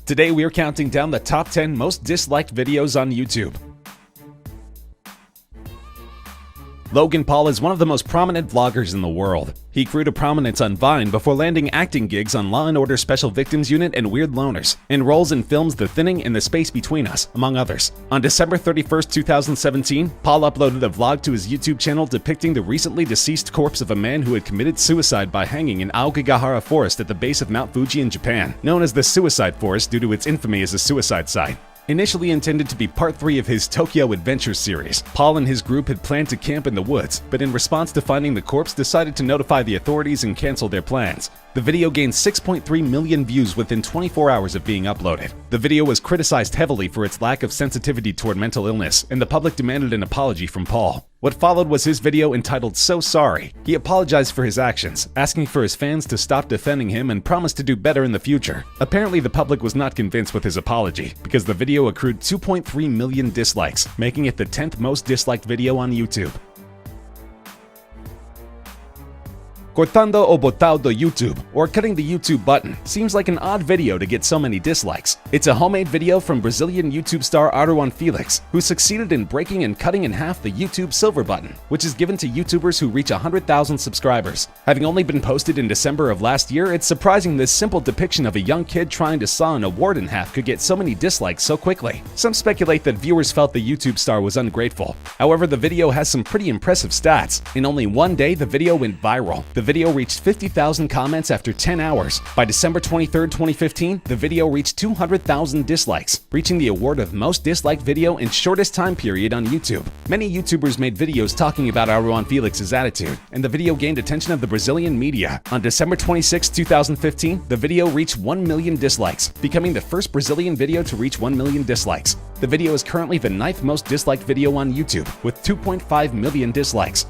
Today we are counting down the top 10 most disliked videos on YouTube. Logan Paul is one of the most prominent vloggers in the world. He grew to prominence on Vine before landing acting gigs on Law & Order Special Victims Unit and Weird Loners, and roles in films The Thinning and The Space Between Us, among others. On December 31, 2017, Paul uploaded a vlog to his YouTube channel depicting the recently deceased corpse of a man who had committed suicide by hanging in Aokigahara Forest at the base of Mount Fuji in Japan, known as the Suicide Forest due to its infamy as a suicide site. Initially intended to be part 3 of his Tokyo Adventures series, Paul and his group had planned to camp in the woods, but in response to finding the corpse decided to notify the authorities and cancel their plans. The video gained 6.3 million views within 24 hours of being uploaded. The video was criticized heavily for its lack of sensitivity toward mental illness, and the public demanded an apology from Paul. What followed was his video entitled So Sorry. He apologized for his actions, asking for his fans to stop defending him and promised to do better in the future. Apparently, the public was not convinced with his apology, because the video accrued 2.3 million dislikes, making it the 10th most disliked video on YouTube. Cortando o botado YouTube, or cutting the YouTube button, seems like an odd video to get so many dislikes. It's a homemade video from Brazilian YouTube star Aruan Felix, who succeeded in breaking and cutting in half the YouTube silver button, which is given to YouTubers who reach 100,000 subscribers. Having only been posted in December of last year, it's surprising this simple depiction of a young kid trying to saw an award in half could get so many dislikes so quickly. Some speculate that viewers felt the YouTube star was ungrateful. However, the video has some pretty impressive stats. In only one day, the video went viral. The video reached 50,000 comments after 10 hours. By December 23, 2015, the video reached 200,000 dislikes, reaching the award of most disliked video in shortest time period on YouTube. Many YouTubers made videos talking about Aruan Felix's attitude, and the video gained attention of the Brazilian media. On December 26, 2015, the video reached 1 million dislikes, becoming the first Brazilian video to reach 1 million dislikes. The video is currently the 9th most disliked video on YouTube, with 2.5 million dislikes.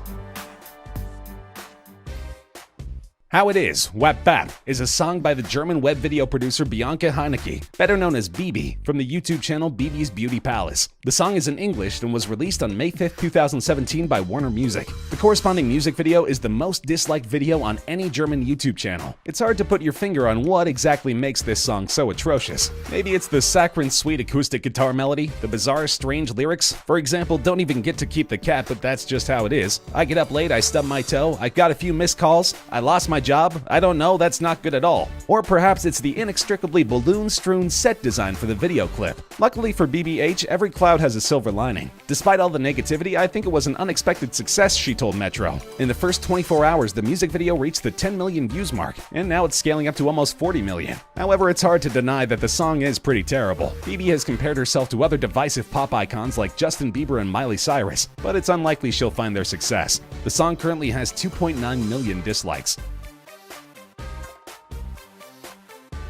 How It Is, Wap Bap, is a song by the German web video producer Bianca Heinecke, better known as Bibi, from the YouTube channel Bibi's Beauty Palace. The song is in English and was released on May 5, 2017 by Warner Music. The corresponding music video is the most disliked video on any German YouTube channel. It's hard to put your finger on what exactly makes this song so atrocious. Maybe it's the saccharine sweet acoustic guitar melody, the bizarre strange lyrics. For example, don't even get to keep the cat, but that's just how it is. I get up late, I stub my toe, I got a few missed calls, I lost my job, I don't know, that's not good at all. Or perhaps it's the inextricably balloon-strewn set design for the video clip. Luckily for BBH, every cloud has a silver lining. Despite all the negativity, I think it was an unexpected success, she told Metro. In the first 24 hours, the music video reached the 10 million views mark, and now it's scaling up to almost 40 million. However, it's hard to deny that the song is pretty terrible. Bibi has compared herself to other divisive pop icons like Justin Bieber and Miley Cyrus, but it's unlikely she'll find their success. The song currently has 2.9 million dislikes.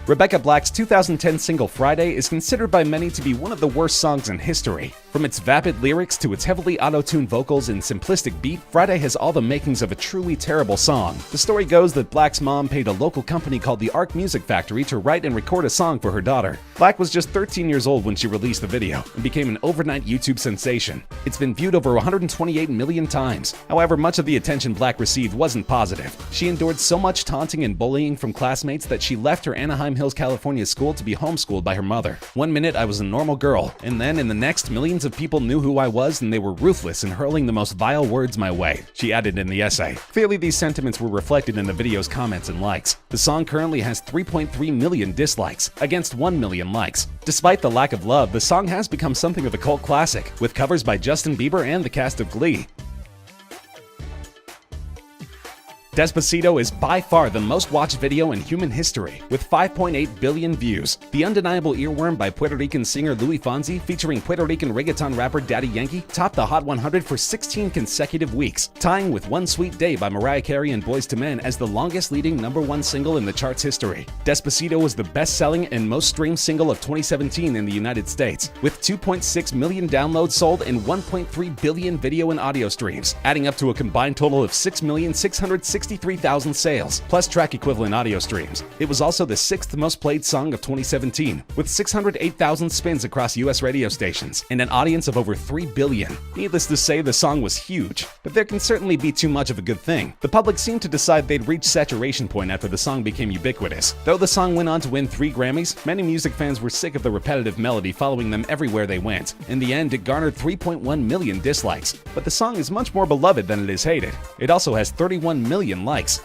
Rebecca Black's 2010 single Friday is considered by many to be one of the worst songs in history. From its vapid lyrics to its heavily auto-tuned vocals and simplistic beat, Friday has all the makings of a truly terrible song. The story goes that Black's mom paid a local company called the Arc Music Factory to write and record a song for her daughter. Black was just 13 years old when she released the video and became an overnight YouTube sensation. It's been viewed over 128 million times. However, much of the attention Black received wasn't positive. She endured so much taunting and bullying from classmates that she left her Anaheim Hills, California school to be homeschooled by her mother. One minute I was a normal girl, and then in the next, millions of people knew who I was and they were ruthless in hurling the most vile words my way, she added in the essay. Clearly, these sentiments were reflected in the video's comments and likes. The song currently has 3.3 million dislikes, against 1 million likes. Despite the lack of love, the song has become something of a cult classic, with covers by Justin Bieber and the cast of Glee. Despacito is by far the most watched video in human history, with 5.8 billion views. The Undeniable Earworm by Puerto Rican singer Luis Fonsi, featuring Puerto Rican reggaeton rapper Daddy Yankee, topped the Hot 100 for 16 consecutive weeks, tying with One Sweet Day by Mariah Carey and Boyz II Men as the longest-leading #1 single in the chart's history. Despacito was the best-selling and most-streamed single of 2017 in the United States, with 2.6 million downloads sold and 1.3 billion video and audio streams, adding up to a combined total of 6,660,000 63,000 sales, plus track equivalent audio streams. It was also the 6th most played song of 2017, with 608,000 spins across US radio stations and an audience of over 3 billion. Needless to say, the song was huge, but there can certainly be too much of a good thing. The public seemed to decide they'd reached saturation point after the song became ubiquitous. Though the song went on to win 3 Grammys, many music fans were sick of the repetitive melody following them everywhere they went. In the end, it garnered 3.1 million dislikes, but the song is much more beloved than it is hated. It also has 31 million likes.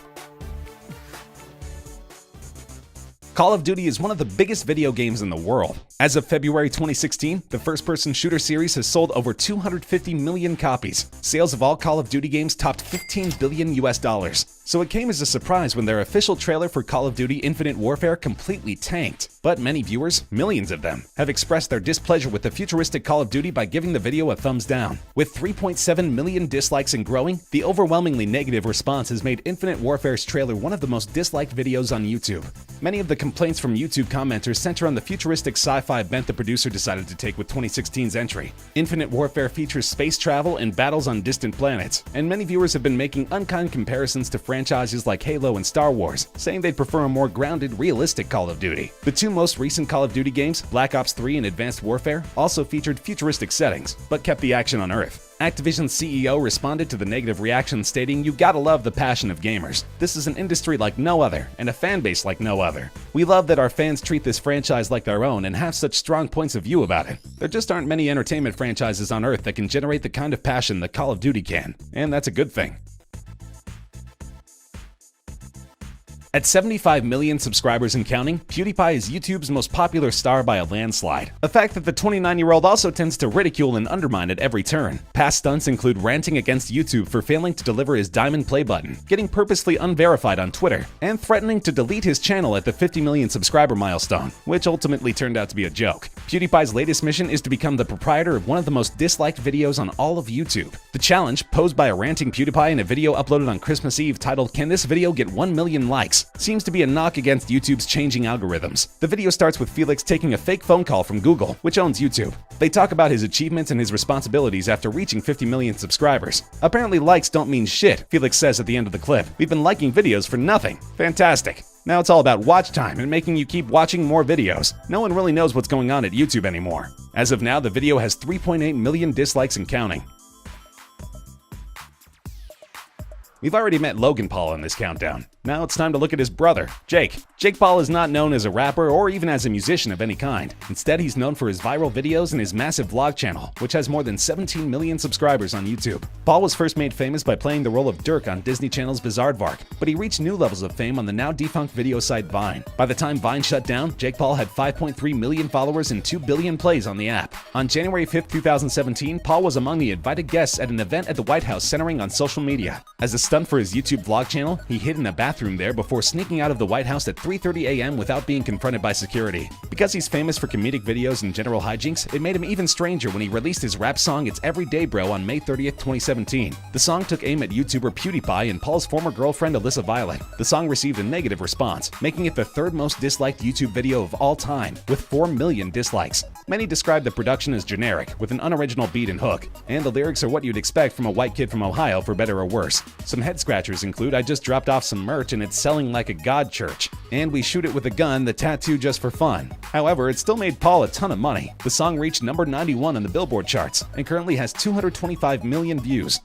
Call of Duty is one of the biggest video games in the world. As of February 2016, the first-person shooter series has sold over 250 million copies. Sales of all Call of Duty games topped $15 billion US. So it came as a surprise when their official trailer for Call of Duty Infinite Warfare completely tanked. But many viewers, millions of them, have expressed their displeasure with the futuristic Call of Duty by giving the video a thumbs down. With 3.7 million dislikes and growing, the overwhelmingly negative response has made Infinite Warfare's trailer one of the most disliked videos on YouTube. Many of the complaints from YouTube commenters center on the futuristic sci-fi bent the producer decided to take with 2016's entry. Infinite Warfare features space travel and battles on distant planets, and many viewers have been making unkind comparisons to franchises like Halo and Star Wars, saying they'd prefer a more grounded, realistic Call of Duty. The 2 most recent Call of Duty games, Black Ops 3 and Advanced Warfare, also featured futuristic settings, but kept the action on Earth. Activision's CEO responded to the negative reaction stating, "You gotta love the passion of gamers. This is an industry like no other, and a fan base like no other. We love that our fans treat this franchise like their own and have such strong points of view about it. There just aren't many entertainment franchises on Earth that can generate the kind of passion that Call of Duty can, and that's a good thing." At 75 million subscribers and counting, PewDiePie is YouTube's most popular star by a landslide. A fact that the 29-year-old also tends to ridicule and undermine at every turn. Past stunts include ranting against YouTube for failing to deliver his diamond play button, getting purposely unverified on Twitter, and threatening to delete his channel at the 50 million subscriber milestone, which ultimately turned out to be a joke. PewDiePie's latest mission is to become the proprietor of one of the most disliked videos on all of YouTube. The challenge, posed by a ranting PewDiePie in a video uploaded on Christmas Eve titled "Can this video get 1 million likes?" seems to be a knock against YouTube's changing algorithms. The video starts with Felix taking a fake phone call from Google, which owns YouTube. They talk about his achievements and his responsibilities after reaching 50 million subscribers. Apparently likes don't mean shit, Felix says at the end of the clip. "We've been liking videos for nothing. Fantastic. Now it's all about watch time and making you keep watching more videos. No one really knows what's going on at YouTube anymore." As of now, the video has 3.8 million dislikes and counting. We've already met Logan Paul in this countdown. Now it's time to look at his brother, Jake. Jake Paul is not known as a rapper or even as a musician of any kind. Instead, he's known for his viral videos and his massive vlog channel, which has more than 17 million subscribers on YouTube. Paul was first made famous by playing the role of Dirk on Disney Channel's Bizaardvark, but he reached new levels of fame on the now defunct video site Vine. By the time Vine shut down, Jake Paul had 5.3 million followers and 2 billion plays on the app. On January 5, 2017, Paul was among the invited guests at an event at the White House centering on social media. As a stunt for his YouTube vlog channel, he hid in a bathroom there before sneaking out of the White House at 3:30 a.m. without being confronted by security. Because he's famous for comedic videos and general hijinks, it made him even stranger when he released his rap song It's Everyday Bro on May 30th, 2017. The song took aim at YouTuber PewDiePie and Paul's former girlfriend Alyssa Violet. The song received a negative response, making it the 3rd most disliked YouTube video of all time, with 4 million dislikes. Many describe the production as generic, with an unoriginal beat and hook, and the lyrics are what you'd expect from a white kid from Ohio for better or worse. Some head scratchers include "I just dropped off some merch and it's selling like a god church," and "We shoot it with a gun, the tattoo just for fun." However, it still made Paul a ton of money. The song reached number 91 on the Billboard charts and currently has 225 million views.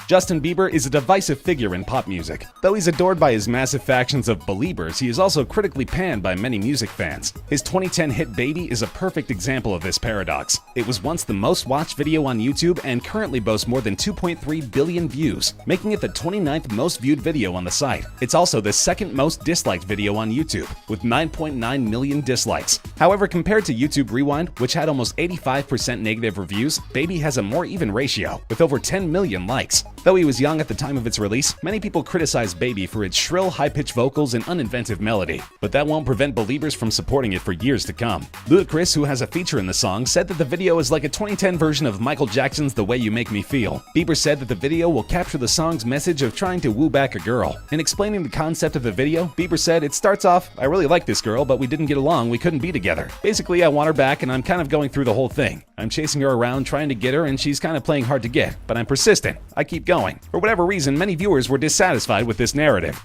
Justin Bieber is a divisive figure in pop music. Though he's adored by his massive factions of Beliebers, he is also critically panned by many music fans. His 2010 hit Baby is a perfect example of this paradox. It was once the most watched video on YouTube and currently boasts more than 2.3 billion views, making it the 29th most viewed video on the site. It's also the 2nd most disliked video on YouTube, with 9.9 million dislikes. However, compared to YouTube Rewind, which had almost 85% negative reviews, Baby has a more even ratio, with over 10 million likes. Though he was young at the time of its release, many people criticized Baby for its shrill, high-pitched vocals and uninventive melody. But that won't prevent Beliebers from supporting it for years to come. Ludacris, who has a feature in the song, said that the video is like a 2010 version of Michael Jackson's The Way You Make Me Feel. Bieber said that the video will capture the song's message of trying to woo back a girl. In explaining the concept of the video, Bieber said, "It starts off, I really like this girl, but we didn't get along, we couldn't be together. Basically, I want her back and I'm kind of going through the whole thing. I'm chasing her around, trying to get her, and she's kind of playing hard to get, but I'm persistent. I keep going. going. For whatever reason, many viewers were dissatisfied with this narrative.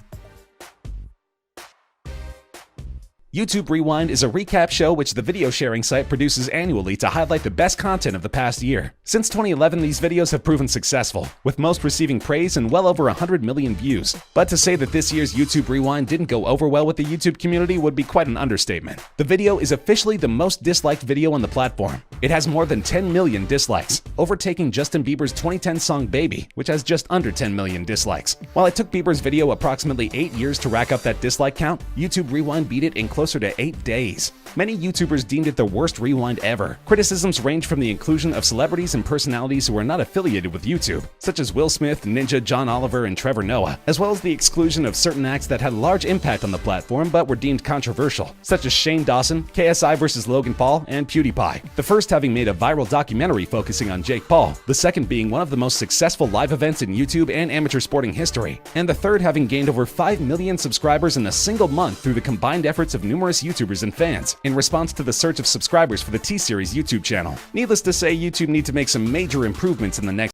YouTube Rewind is a recap show which the video sharing site produces annually to highlight the best content of the past year. Since 2011, these videos have proven successful, with most receiving praise and well over 100 million views. But to say that this year's YouTube Rewind didn't go over well with the YouTube community would be quite an understatement. The video is officially the most disliked video on the platform. It has more than 10 million dislikes, overtaking Justin Bieber's 2010 song Baby, which has just under 10 million dislikes. While it took Bieber's video approximately 8 years to rack up that dislike count, YouTube Rewind beat it in closer to 8 days. Many YouTubers deemed it the worst rewind ever. Criticisms range from the inclusion of celebrities and personalities who are not affiliated with YouTube, such as Will Smith, Ninja, John Oliver, and Trevor Noah, as well as the exclusion of certain acts that had a large impact on the platform but were deemed controversial, such as Shane Dawson, KSI vs. Logan Paul, and PewDiePie. The first having made a viral documentary focusing on Jake Paul, the second being one of the most successful live events in YouTube and amateur sporting history, and the third having gained over 5 million subscribers in a single month through the combined efforts of numerous YouTubers and fans in response to the surge of subscribers for the T-Series YouTube channel. Needless to say, YouTube need to make some major improvements in the next